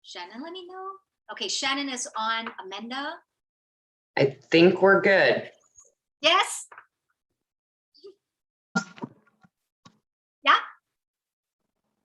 Shannon, let me know. Okay, Shannon is on. Amanda? I think we're good. Yes? Yeah?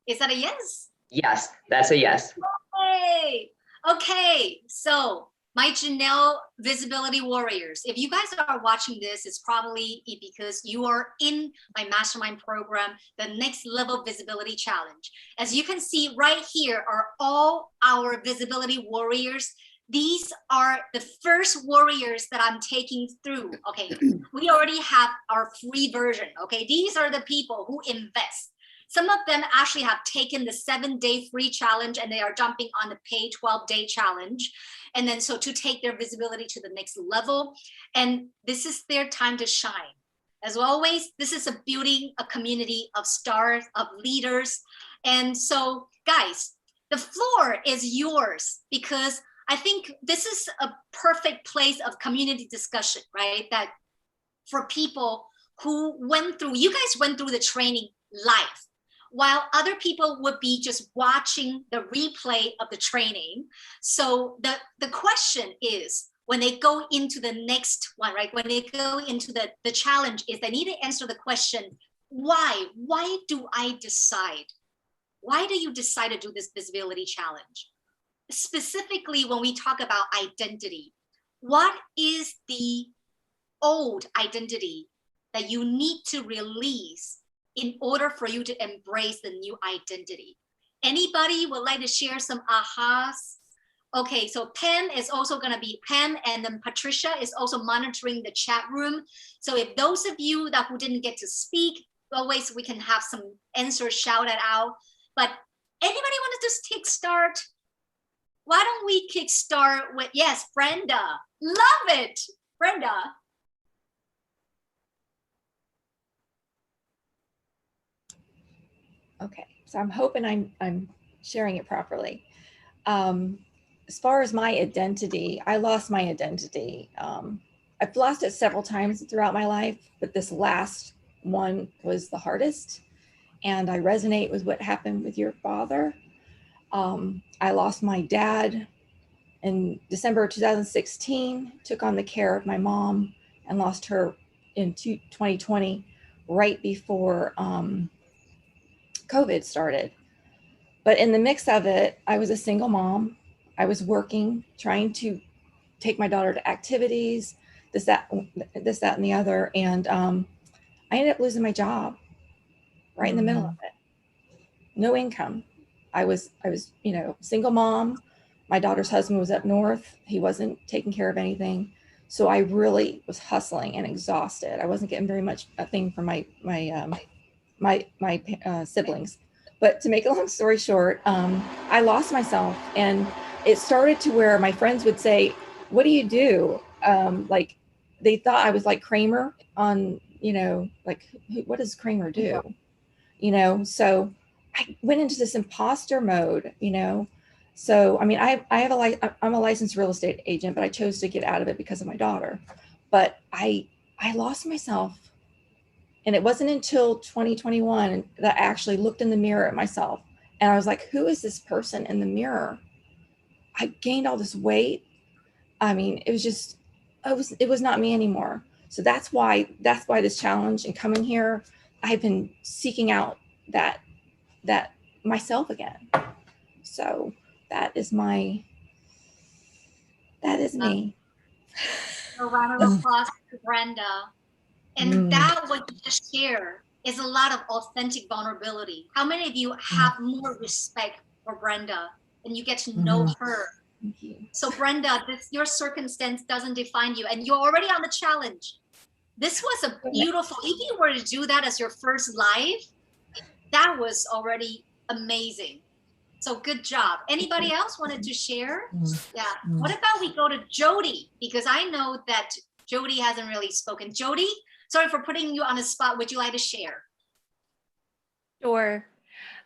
Is that a yes? Yes, that's a yes. Hey, okay, so my Janelle Visibility Warriors, if you guys are watching this, it's probably because you are in my mastermind program, the Next Level Visibility Challenge. As you can see right here are all our visibility warriors. These are the first warriors that I'm taking through. Okay, we already have our free version. Okay, these are the people who invest. Some of them actually have taken the 7-day free challenge and they are jumping on the paid 12-day challenge. And then so to take their visibility to the next level. And this is their time to shine. As always, this is building a community of stars, of leaders. And so guys, the floor is yours because I think this is a perfect place of community discussion, right? That for people who went through, you guys went through the training live, while other people would be just watching the replay of the training. So the question is, when they go into the next one, right? When they go into the challenge is they need to answer the question, why? Why do I decide? Why do you decide to do this visibility challenge? Specifically, when we talk about identity, what is the old identity that you need to release in order for you to embrace the new identity? Anybody would like to share some ahas? Okay, so Pam is also gonna be Pam, and then Patricia is also monitoring the chat room. So if those of you that who didn't get to speak, always we can have some answers shouted out. But anybody want to just kickstart? Why don't we kickstart with, yes, Brenda. Love it, Brenda. Okay, so I'm hoping I'm sharing it properly. As far as my identity, I lost my identity. I've lost it several times throughout my life, but this last one was the hardest. And I resonate with what happened with your father. I lost my dad in December 2016, took on the care of my mom and lost her in 2020, right before COVID started. But in the mix of it, I was a single mom. I was working, trying to take my daughter to activities, this, that, and the other. And I ended up losing my job right in the middle of it. No income. I was, single mom. My daughter's husband was up north. He wasn't taking care of anything. So I really was hustling and exhausted. I wasn't getting very much a thing from my siblings. But to make a long story short, I lost myself, and it started to where my friends would say, "What do you do?" Like they thought I was like Kramer on, like, what does Kramer do? So I went into this imposter mode, So, I mean, I'm a licensed real estate agent, but I chose to get out of it because of my daughter. But I lost myself. And it wasn't until 2021 that I actually looked in the mirror at myself. And I was like, who is this person in the mirror? I gained all this weight. I mean, it was not me anymore. So that's why this challenge and coming here, I've been seeking out that myself again. So that is me. A round of applause to Brenda. And that what you just shared is a lot of authentic vulnerability. How many of you have more respect for Brenda and you get to know her? Thank you. So Brenda, your circumstance doesn't define you, and you're already on the challenge. This was a beautiful, if you were to do that as your first live, that was already amazing. So good job. Anybody else wanted to share? Yeah. What about we go to Jody? Because I know that Jody hasn't really spoken. Jody, sorry for putting you on the spot. Would you like to share? Sure.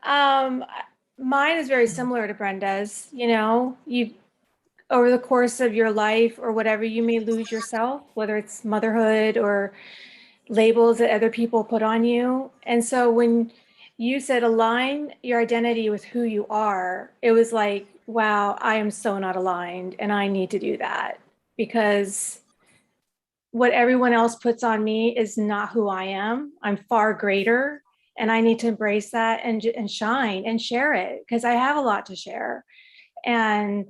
Mine is very similar to Brenda's. You over the course of your life or whatever, you may lose yourself, whether it's motherhood or labels that other people put on you. And so when you said align your identity with who you are, it was like wow, I am so not aligned and I need to do that, because what everyone else puts on me is not who I am. I'm far greater, and I need to embrace that and shine and share it, because I have a lot to share. And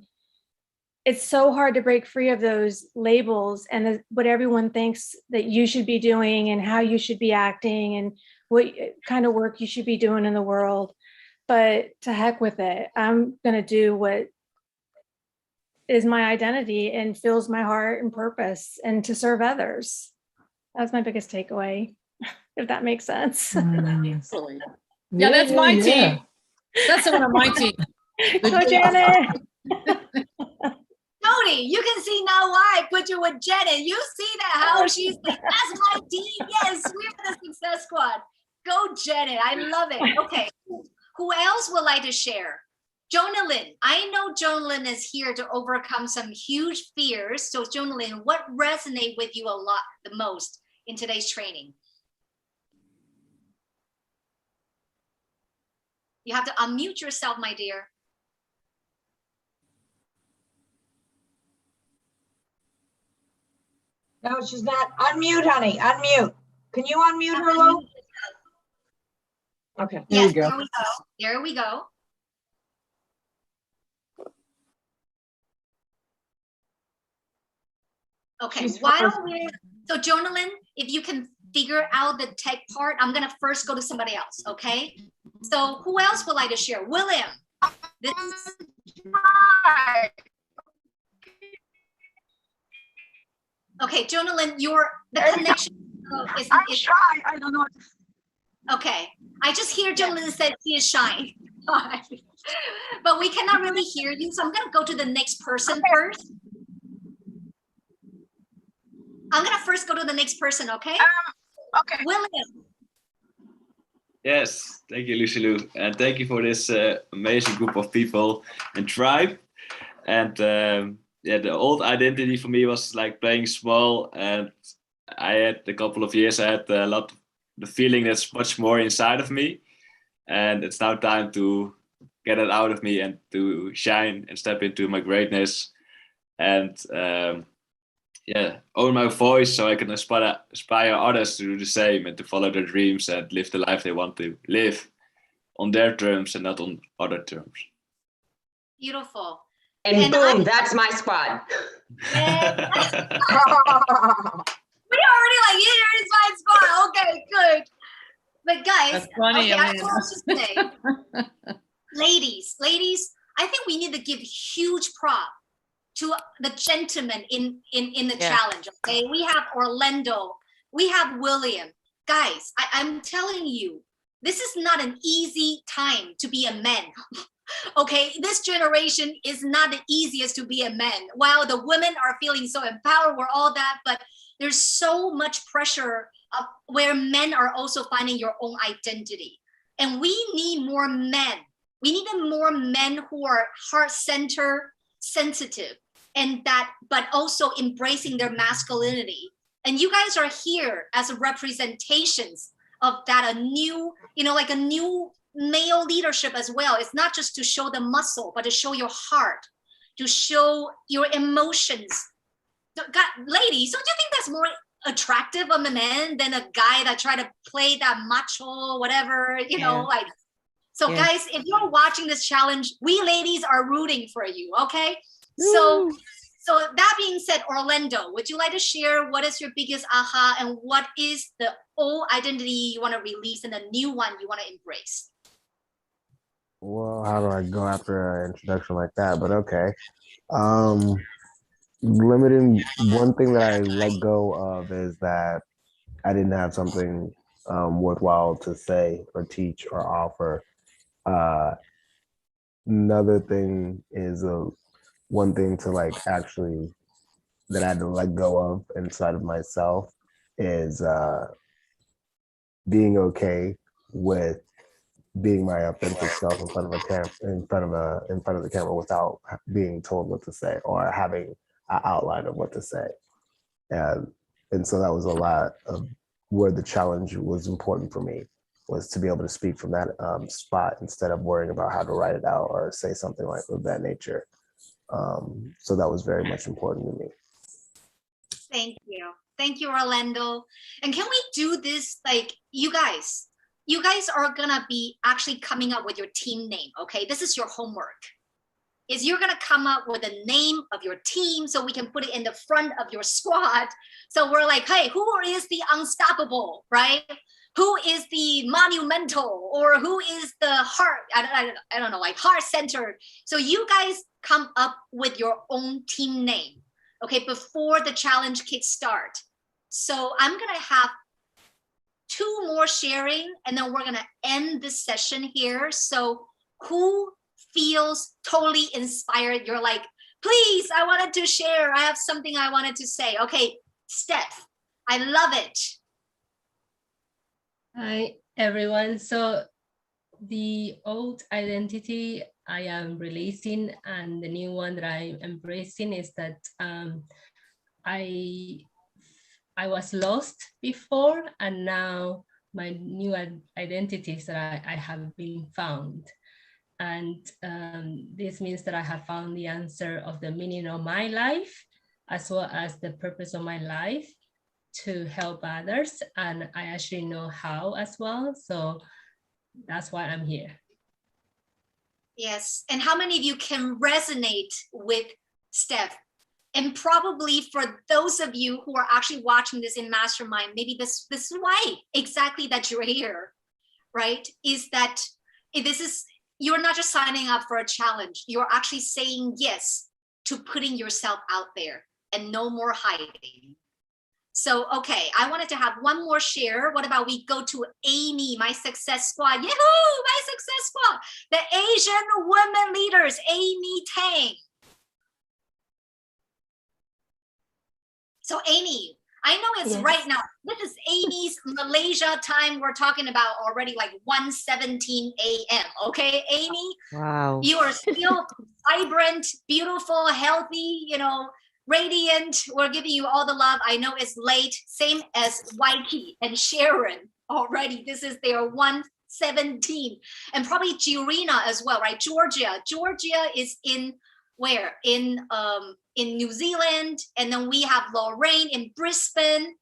it's so hard to break free of those labels and what everyone thinks that you should be doing and how you should be acting and what kind of work you should be doing in the world. But to heck with it. I'm going to do what is my identity and fills my heart and purpose, and to serve others. That's my biggest takeaway, if that makes sense. Excellent. Yeah, that's my team. That's one of my team. Go, Janet. Tony, you can see now why I put you with Janet. You see that how she's like, that's my team. Yes, we're the Success Squad. Go, Janet. I love it. Okay. Who else would like to share? Jonalyn. I know Jonalyn is here to overcome some huge fears. So Jonalyn, what resonates with you a lot the most in today's training? You have to unmute yourself, my dear. No, she's not. Unmute, honey. Unmute. Can you unmute her, Lo? Okay. Yes, there we go. There we go. Okay, She's while frozen. we're, so Jonalyn, if you can figure out the tech part, I'm gonna first go to somebody else, okay? So who else would like to share? William. This is, okay, Jonalyn, the connection is, I'm shy. I don't know. okay. I just hear Jonalyn said she is shy. But we cannot really hear you, so I'm gonna go to the next person first. I'm gonna first go to the next person, okay? Okay. William. Yes, thank you, Lucilu, and thank you for this amazing group of people and tribe. And yeah, the old identity for me was like playing small, and I had a couple of years. I had a lot of the feeling that's much more inside of me, and it's now time to get it out of me and to shine and step into my greatness, and yeah, own my voice so I can inspire others to do the same and to follow their dreams and live the life they want to live on their terms and not on other terms. Beautiful. And boom, that's my squad. And we already like, here is my spot. Okay, good. But guys, That's funny, okay, I Amanda. want to say, ladies, I think we need to give huge prop to the gentlemen in the challenge. Okay, we have Orlando, we have William. Guys, I'm telling you, this is not an easy time to be a man. Okay, this generation is not the easiest to be a man. While the women are feeling so empowered, we're all that, but there's so much pressure where men are also finding your own identity. And we need more men. We need more men who are heart-centered, sensitive, and that, but also embracing their masculinity. And you guys are here as representations of that, a new, like a new male leadership as well. It's not just to show the muscle, but to show your heart, to show your emotions. So, God, ladies, don't you think that's more attractive of a man than a guy that try to play that macho, whatever, like. So guys, if you're watching this challenge, we ladies are rooting for you, okay? So that being said, Orlando, would you like to share what is your biggest aha and what is the old identity you want to release and the new one you want to embrace? Well, how do I go after an introduction like that? But okay. Limiting one thing that I let go of is that I didn't have something worthwhile to say or teach or offer. Another thing is one thing to like actually that I had to let go of inside of myself is being okay with being my authentic self in front of a camera, in front of the camera without being told what to say or having an outline of what to say. And so that was a lot of where the challenge was important for me. was to be able to speak from that spot instead of worrying about how to write it out or say something like of that nature. So that was very much important to me. Thank you, Orlando. And can we do this, like, you guys are gonna be actually coming up with your team name, okay? This is your homework. Is you're gonna come up with a name of your team so we can put it in the front of your squad. So we're like, hey, who is the unstoppable, right? Who is the monumental, or who is the heart? I don't know, like heart-centered. So you guys come up with your own team name, okay, before the challenge kickstart. So I'm gonna have 2 more sharing, and then we're gonna end this session here. So who feels totally inspired? You're like, please, I wanted to share. I have something I wanted to say. Okay, Steph, I love it. Hi, everyone. So the old identity I am releasing and the new one that I'm embracing is that I was lost before, and now my new identity is that I have been found. And this means that I have found the answer of the meaning of my life, as well as the purpose of my life, to help others. And I actually know how as well. So that's why I'm here. Yes, and how many of you can resonate with Steph? And probably for those of you who are actually watching this in Mastermind, maybe this is why exactly that you're here, right? Is that you're not just signing up for a challenge, you're actually saying yes to putting yourself out there and no more hiding. So, okay, I wanted to have one more share. What about we go to Amy, my success squad? Yahoo, my success squad. The Asian women leaders, Amy Tang. So Amy, I know it's right now. This is Amy's Malaysia time. We're talking about already like 1:17 a.m. Okay, Amy? Wow. You are still vibrant, beautiful, healthy, radiant. We're giving you all the love. I know it's late, same as Waiki and Sharon already. This is their 1:17. And probably Girina as well, right? Georgia is in where? In New Zealand. And then we have Lorraine in Brisbane.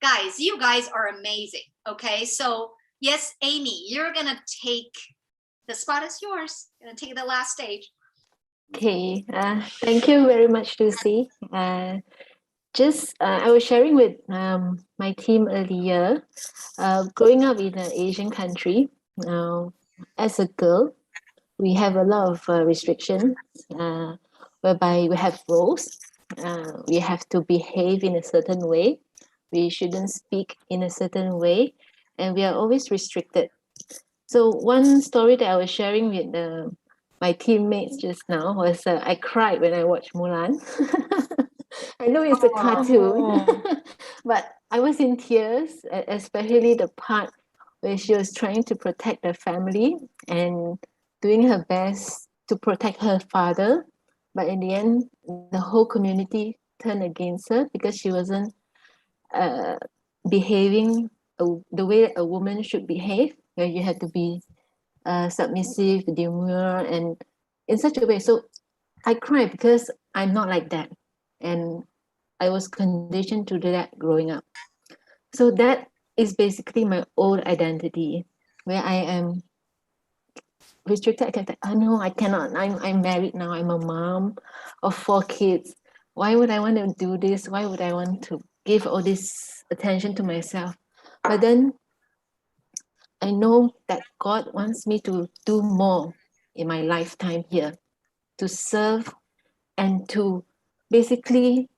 Guys, you guys are amazing. Okay, so yes, Amy, you're gonna take, the spot is yours. You're gonna take the last stage. Okay, thank you very much, Lucy. I was sharing with my team earlier, growing up in an Asian country, as a girl, we have a lot of restrictions, whereby we have rules. We have to behave in a certain way. We shouldn't speak in a certain way, and we are always restricted. So one story that I was sharing with my teammates just now was I cried when I watched Mulan. I know it's a cartoon, but I was in tears, especially the part where she was trying to protect her family and doing her best to protect her father. But in the end, the whole community turned against her because she wasn't behaving the way a woman should behave, where you have to be submissive, demure, and in such a way. So I cried because I'm not like that. And I was conditioned to do that growing up. So that is basically my old identity, where I am restricted. I can say, oh no, I cannot. I'm married now. I'm a mom of 4 kids. Why would I want to do this? Why would I want to give all this attention to myself? But then I know that God wants me to do more in my lifetime here, to serve and to basically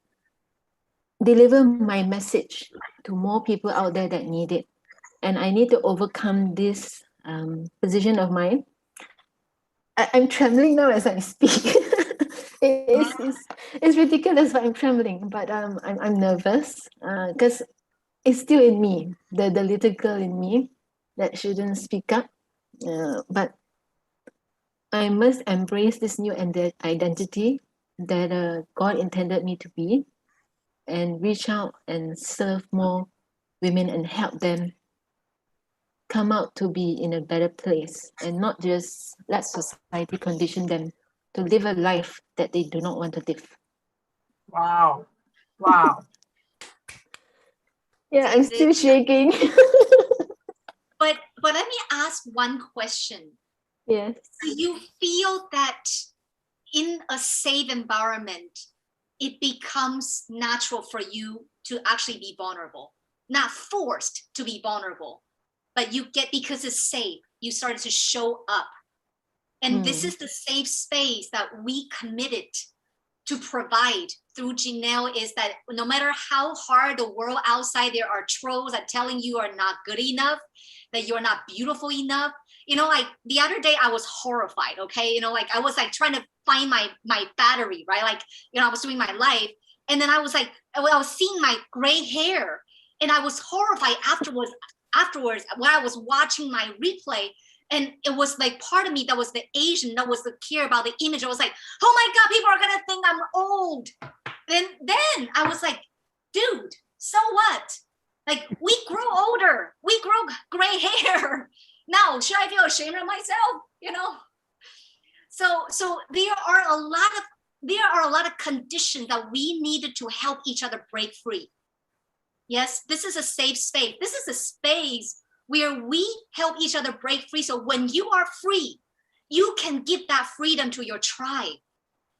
deliver my message to more people out there that need it. And I need to overcome this position of mine. I'm trembling now as I speak. It's ridiculous, but I'm trembling. But I'm nervous because it's still in me, the little girl in me that shouldn't speak up. But I must embrace this new identity that God intended me to be, and reach out and serve more women and help them come out to be in a better place and not just let society condition them to live a life that they do not want to live. Wow. Wow. Yeah, I'm still shaking. But let me ask one question. Yes. Do you feel that in a safe environment, it becomes natural for you to actually be vulnerable? Not forced to be vulnerable, but you get, because it's safe, you started to show up. And this is the safe space that we committed to provide through Janelle, is that no matter how hard the world outside, there are trolls that telling you are not good enough, that you're not beautiful enough. You know, like the other day I was horrified, okay? You know, like I was like trying to find my battery, right? Like, you know, I was doing my life. And then I was like, I was seeing my gray hair, and I was horrified afterwards when I was watching my replay. And it was like part of me that was the Asian that was the care about the image. I was like, oh my God, people are gonna think I'm old. Then I was like, dude, so what? Like, we grow older, we grow gray hair. Now, should I feel ashamed of myself? You know? So there are a lot of conditions that we needed to help each other break free. Yes, this is a safe space. This is a space where we help each other break free. So when you are free, you can give that freedom to your tribe,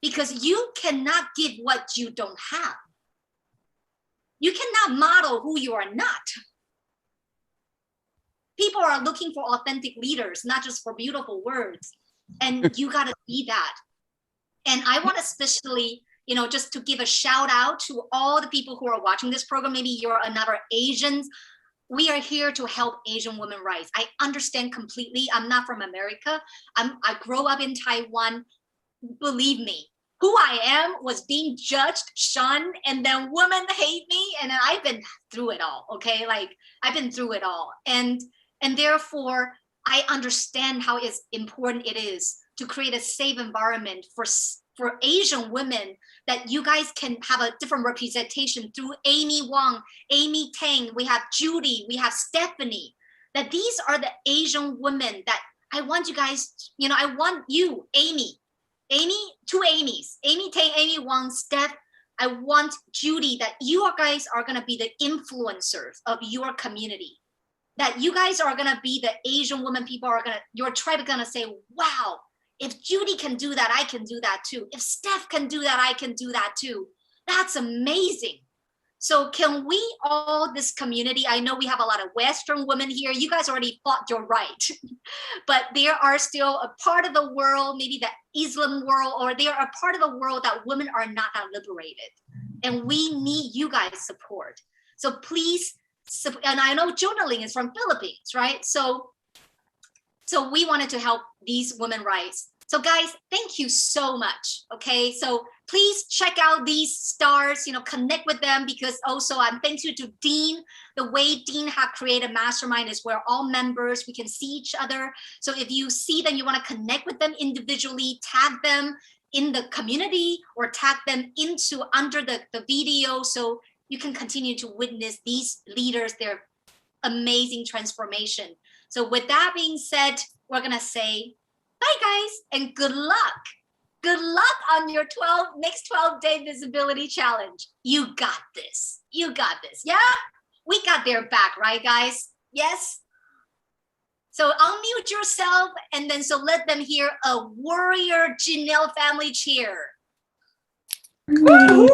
because you cannot give what you don't have. You cannot model who you are not. People are looking for authentic leaders, not just for beautiful words. And you got to be that. And I want to especially, you know, just to give a shout out to all the people who are watching this program. Maybe you're another Asian. We are here to help Asian women rights. I understand completely. I'm not from America. I grew up in Taiwan. Believe me, who I am was being judged, shunned, and then women hate me. And I've been through it all, okay? Like, I've been through it all. And therefore, I understand how important it is to create a safe environment for Asian women, that you guys can have a different representation through Amy Wong, Amy Tang, we have Judy, we have Stephanie, that these are the Asian women that I want you guys, you know, I want you, Amy, two Amy's, Amy Tang, Amy Wong, Steph, I want Judy, that you guys are gonna be the influencers of your community, that you guys are gonna be the Asian women, your tribe is gonna say, wow, if Judy can do that, I can do that too. If Steph can do that, I can do that too. That's amazing. So can we all, this community, I know we have a lot of Western women here. You guys already fought your right, but there are still a part of the world, maybe the Islam world, or they are a part of the world that women are not liberated. And we need you guys' support. So please, and I know Journaling is from Philippines, right? So we wanted to help these women rights. So guys, thank you so much. Okay, so please check out these stars, you know, connect with them, because also I'm thank you to Dean. The way Dean have created Mastermind is we're all members, we can see each other. So if you see them, you want to connect with them individually, tag them in the community or tag them under the video, so you can continue to witness these leaders, their amazing transformation. So with that being said, we're gonna say bye guys, and good luck. Good luck on your next 12-day visibility challenge. You got this. You got this. Yeah, we got their back, right guys? Yes. So unmute yourself, and then so let them hear a warrior Janelle family cheer. Oh.